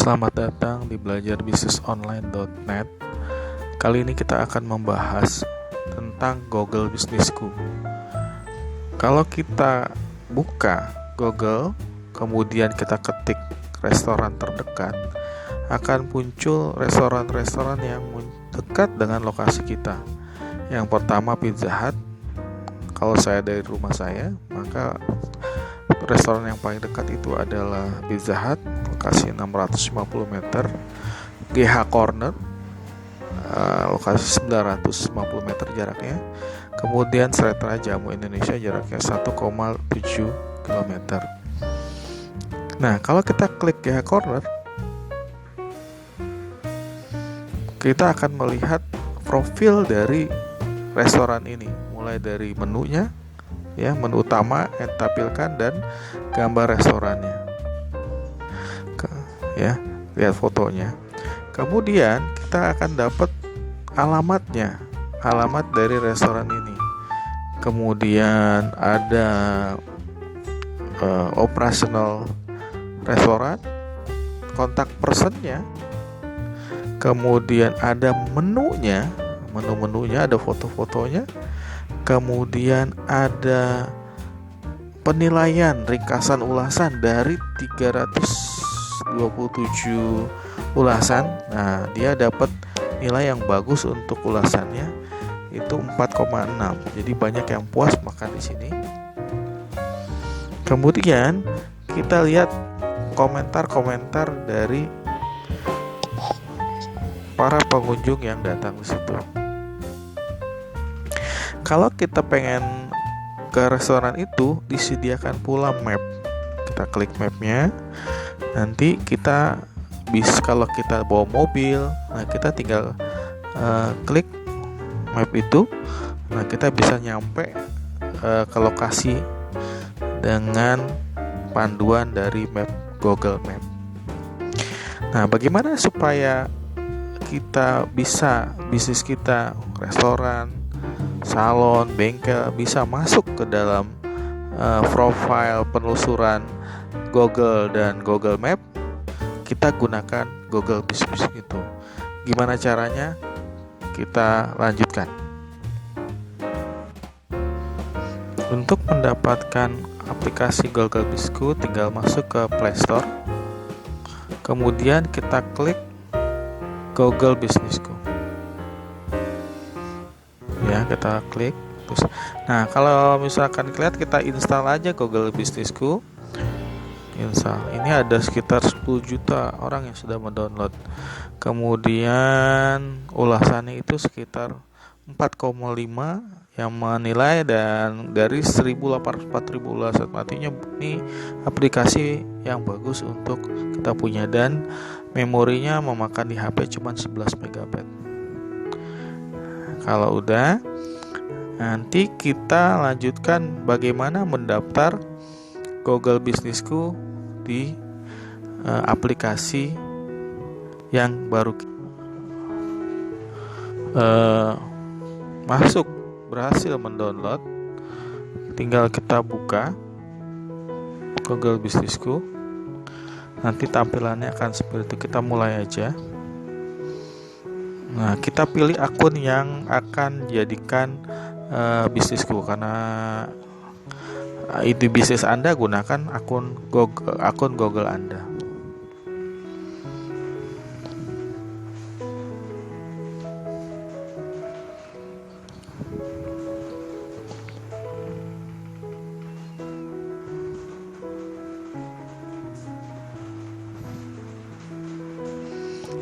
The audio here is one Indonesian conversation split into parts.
Selamat datang di belajarbisnisonline.net. Kali ini kita akan membahas tentang Google Bisnisku. Kalau kita buka Google, kemudian kita ketik restoran terdekat, akan muncul restoran-restoran yang dekat dengan lokasi kita. Yang pertama Pizza Hut. Kalau saya dari rumah saya, maka restoran yang paling dekat itu adalah Pizza Hut, lokasi 650 meter. GH Corner, lokasi 950 meter jaraknya. Kemudian Seretra Jamu Indonesia, jaraknya 1,7 km. Nah, kalau kita klik GH Corner, kita akan melihat profil dari restoran ini, mulai dari menunya, ya, menu utama yang ditampilkan dan gambar restorannya. Ya, lihat fotonya. Kemudian kita akan dapat alamatnya, alamat dari restoran ini. Kemudian ada operasional restoran, kontak personnya. Kemudian ada menunya, menu-menunya, ada foto-fotonya. Kemudian ada penilaian ringkasan ulasan dari 327 ulasan. Nah, dia dapat nilai yang bagus untuk ulasannya itu 4,6. Jadi banyak yang puas makan di sini. Kemudian kita lihat komentar-komentar dari para pengunjung yang datang di situ. Kalau kita pengen ke restoran itu, disediakan pula map. Kita klik mapnya. Nanti kita bisa, kalau kita bawa mobil, nah kita tinggal klik map itu. Nah, kita bisa nyampe ke lokasi dengan panduan dari map Google Map. Nah, bagaimana supaya kita bisa, bisnis kita, restoran, salon, bengkel, bisa masuk ke dalam profile penelusuran Google dan Google Map? Kita gunakan Google Business itu. Gimana caranya? Kita lanjutkan. Untuk mendapatkan aplikasi Google Business, tinggal masuk ke Play Store. Kemudian kita klik Google Businessku. Ya, kita klik terus. Nah, kalau misalkan kelihatan, kita install aja Google Businessku. Install. Ini ada sekitar 10 juta orang yang sudah mendownload. Kemudian ulasannya itu sekitar 4,5 yang menilai, dan dari 1.804.000 ulasan. Artinya ini aplikasi yang bagus untuk kita punya, dan memorinya memakan di HP cuma 11 MB. Kalau udah, nanti kita lanjutkan bagaimana mendaftar Google Businessku di aplikasi yang baru masuk, berhasil mendownload. Tinggal kita buka Google Businessku. Nanti tampilannya akan seperti itu. Kita mulai aja. Nah, kita pilih akun yang akan jadikan bisnisku, karena itu bisnis Anda, gunakan akun Google Anda.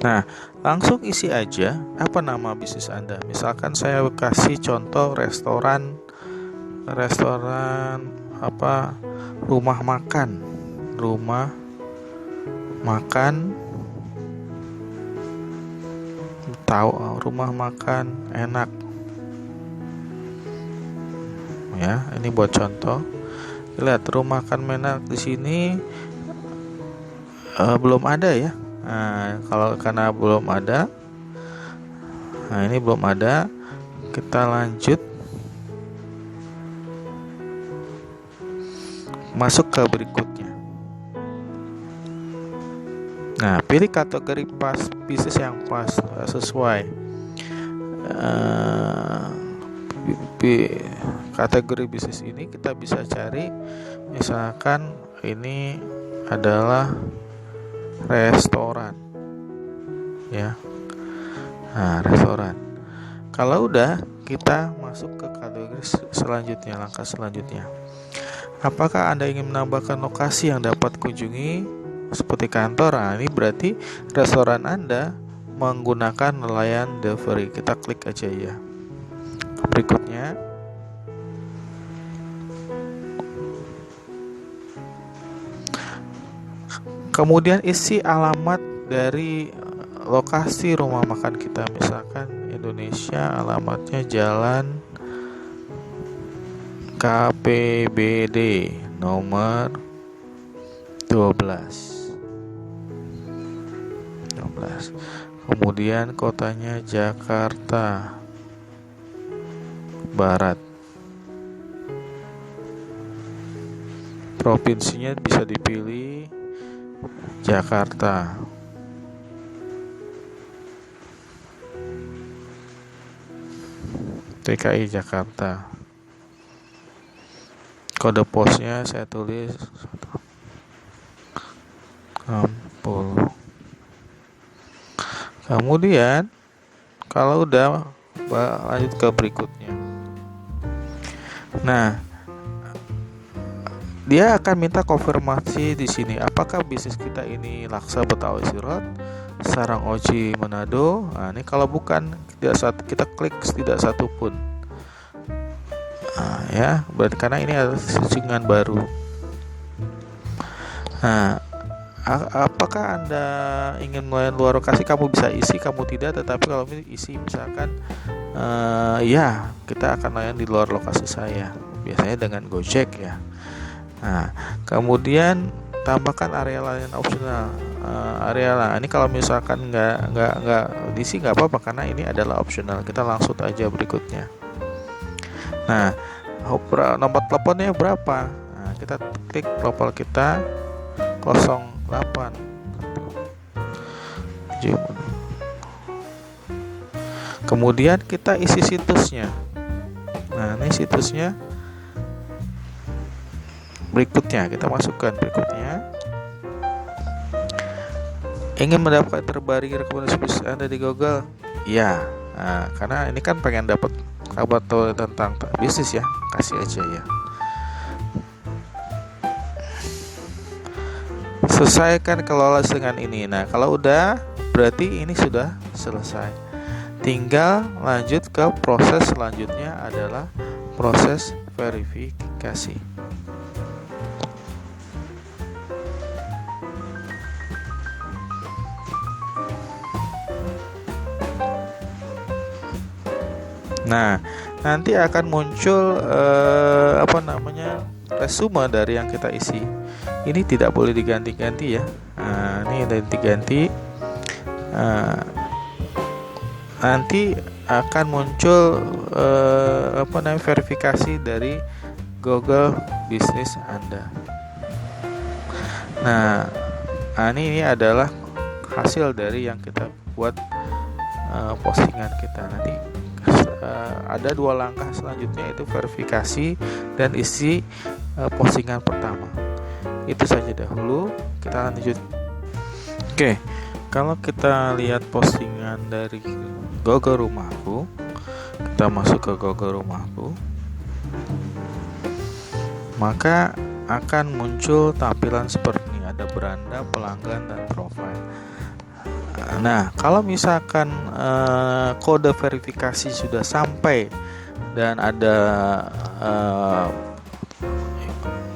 Nah, langsung isi aja apa nama bisnis Anda. Misalkan saya kasih contoh restoran apa, rumah makan enak. Ya, ini buat contoh. Lihat, rumah makan enak di sini belum ada ya. Nah, kalau karena belum ada, ini belum ada, kita lanjut masuk ke berikutnya. Nah, pilih kategori pas bisnis yang pas sesuai. Kategori bisnis ini kita bisa cari, misalkan ini adalah restoran, ya. Nah, restoran. Kalau udah, kita masuk ke kategori selanjutnya, langkah selanjutnya. Apakah Anda ingin menambahkan lokasi yang dapat kunjungi seperti kantor? Nah, ini berarti restoran Anda menggunakan layanan delivery. Kita klik aja ya. Berikutnya, kemudian isi alamat dari lokasi rumah makan kita. Misalkan Indonesia, alamatnya Jalan KPBD nomor 12. Kemudian kotanya Jakarta Barat. Provinsinya bisa dipilih Jakarta. DKI Jakarta. Kode posnya saya tulis 60. Kemudian kalau udah, lanjut ke berikutnya. Nah, dia akan minta konfirmasi di sini. Apakah bisnis kita ini Laksa Betawi Sirot, Sarang Oji Manado? Nah, ini kalau bukan, kita klik tidak satu pun. Nah, ya, berarti karena ini adalah settingan baru. Nah, apakah Anda ingin melayani luar lokasi? Kamu bisa isi, kamu tidak. Tetapi kalau isi misalkan, ya, kita akan layani di luar lokasi saya. Biasanya dengan Gojek ya. Nah, kemudian tambahkan area layanan opsional. Ini kalau misalkan nggak diisi nggak apa-apa karena ini adalah opsional. Kita langsung aja berikutnya. Nah, nomor teleponnya berapa? Nah, kita klik telepon kita 08. Kemudian kita isi situsnya. Nah, ini situsnya. Berikutnya kita masukkan berikutnya. Ingin mendapatkan terbaru rekomendasi bisnis Anda di Google? Ya, karena ini kan pengen dapat kabar tentang bisnis ya, kasih aja ya. Selesaikan kelola dengan ini. Nah, kalau udah, berarti ini sudah selesai. Tinggal lanjut ke proses selanjutnya adalah proses verifikasi. Nah, nanti akan muncul resume dari yang kita isi. Ini tidak boleh diganti-ganti ya. Nah, ini udah diganti. Nanti akan muncul verifikasi dari Google Business Anda. Nah, ini adalah hasil dari yang kita buat postingan kita. Nanti ada 2 langkah selanjutnya, yaitu verifikasi dan isi postingan pertama. Itu saja dahulu, kita lanjut. Oke, kalau kita lihat postingan dari Google Rumahku, kita masuk ke Google Rumahku, maka akan muncul tampilan seperti ini, ada beranda, pelanggan, dan profil. Nah, kalau misalkan kode verifikasi sudah sampai dan ada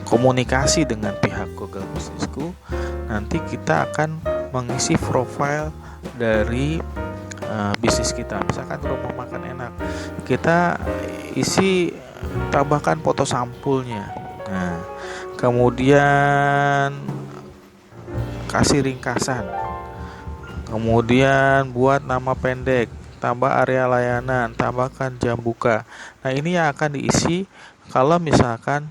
komunikasi dengan pihak Google Businessku, nanti kita akan mengisi profil dari bisnis kita. Misalkan rumah makan enak, kita isi, tambahkan foto sampulnya. Nah, kemudian kasih ringkasan, kemudian buat nama pendek, tambah area layanan, tambahkan jam buka. Nah, ini yang akan diisi kalau misalkan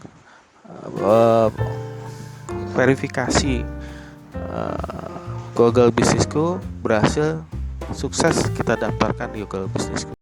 verifikasi Google Business School berhasil sukses kita daftarkan di Google Business School.